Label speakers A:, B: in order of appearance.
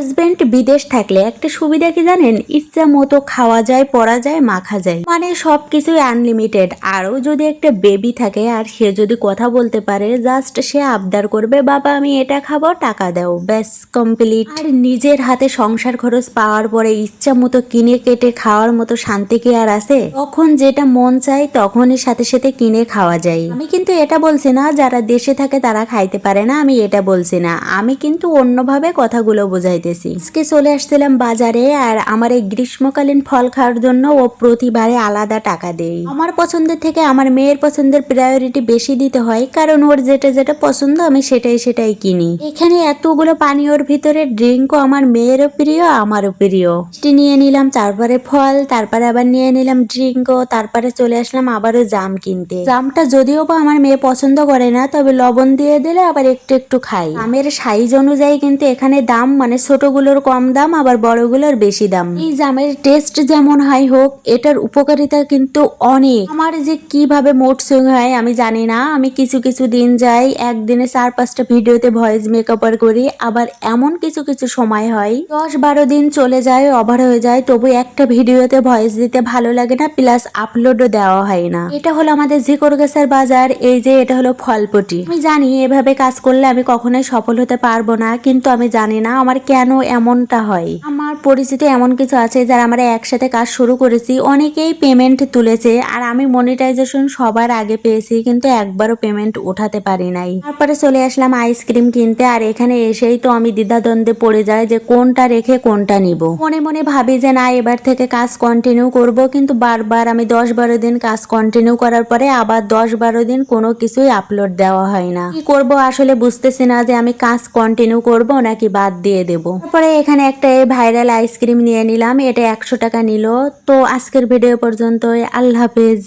A: Husband বিদেশ থাকলে একটা সুবিধা কি জানেন, ইচ্ছা মতো খাওয়া যায়, পরা যায়, মাখা যায়, মানে সবকিছুই আনলিমিটেড। আরও যদি একটা বেবি থাকে আর সে যদি কথা বলতে পারে, জাস্ট সে আবদার করবে বাবা আমি এটা খাবো, টাকা দাও, ব্যাস কমপ্লিট। আর নিজের হাতে সংসার খরচ পাওয়ার পরে ইচ্ছা মতো কিনে কেটে খাওয়ার মতো শান্তি কি আর আছে? তখন যেটা মন চায় তখনই সাথে সাথে কিনে খাওয়া যায়। আমি কিন্তু এটা বলছি না যারা দেশে থাকে তারা খাইতে পারে না, আমি এটা বলছি না, আমি কিন্তু অন্যভাবে কথাগুলো বোঝাইতেছি। আজকে চলে আসছিলাম বাজারে, আর আমার এই গ্রীষ্মকালীন ফল খাওয়ার জন্য ও প্রতিবারে আলাদা টাকা দেয়। আমার পছন্দের থেকে আমার মেয়ের পছন্দের প্রায়োরিটি বেশি দিতে হয়, কারণ ওর যেটা যেটা পছন্দ আমি সেটাই কিনি। এখানে এতগুলো পানীয়র ভিতরে ড্রিঙ্কও আমার মেয়েরও প্রিয়, আমারও প্রিয়। মিষ্টি নিয়ে নিলাম, তারপরে ফল, তারপরে আবার নিয়ে নিলাম ড্রিঙ্কও, তারপরে চলে আসলাম আবারও জাম কিনতে। জামটা যদিও বা আমার মেয়ে পছন্দ করে না, তবে লবণ দিয়ে দিলে আবার একটু একটু খাই। আমের সাইজ অনুযায়ী কিন্তু এখানে দাম, মানে ছোটগুলোর কম দাম আবার বড়গুলোর বেশি দাম। এই জামের টেস্ট যেমন হাই হোক, এটার উপকারিতা কিন্তু অনেক। আমার যে কিভাবে মুড সুইং হয় আমি জানি না। আমি কিছু কিছু দিন যাই, একদিনে 4-5টা ভিডিওতে ভয়েস মেকওভার করি, আবার এমন কিছু কিছু সময় হয় 10-12 দিন চলে যায়, ওভার হয়ে যায়, তবু একটা ভিডিওতে ভয়েস দিতে ভালো লাগে না, প্লাস আপলোডও দেওয়া হয় না। এটা হলো আমাদের ঝিকরগাছার বাজার। এই যে এটা হলো ফলপটি। আমি জানি এভাবে কাজ করলে আমি কখনোই সফল হতে পারবো না, কিন্তু আমি জানি না আমার কেন এমনটা হয়। আমার পরিচিত এমন কিছু আছে যারা আমরা একসাথে কাজ শুরু করেছি, অনেকেই পেমেন্ট তুলেছে, আর আমি মনিটাইজেশন সবার আগে পেয়েছি, কিন্তু একবারও পেমেন্ট উঠাতে পারি নাই। তারপরে চলে আসলাম আইসক্রিম কিনতে, আর এখানে এসেই তো আমি দ্বিধাদ্বন্দ্বে পড়ে যাই যে কোনটা রেখে কোনটা নিব। মনে মনে ভাবি যে না, এবার থেকে কাজ কন্টিনিউ করব, কিন্তু বারবার আমি 10-12 দিন কাজ কন্টিনিউ করার পরে আবার 10-12 দিন কোনো কিছুই আপলোড দেওয়া হয় না। কি করব আসলে বুঝতেছি না যে আমি কাজ কন্টিনিউ করব নাকি বাদ দিয়ে দেব। তারপরে এখানে একটা ভাইরাল আইসক্রিম নিয়ে নিলাম, এটা 100 টাকা নিল। তো আজকের ভিডিও পর্যন্ত, আল্লাহ হাফেজ।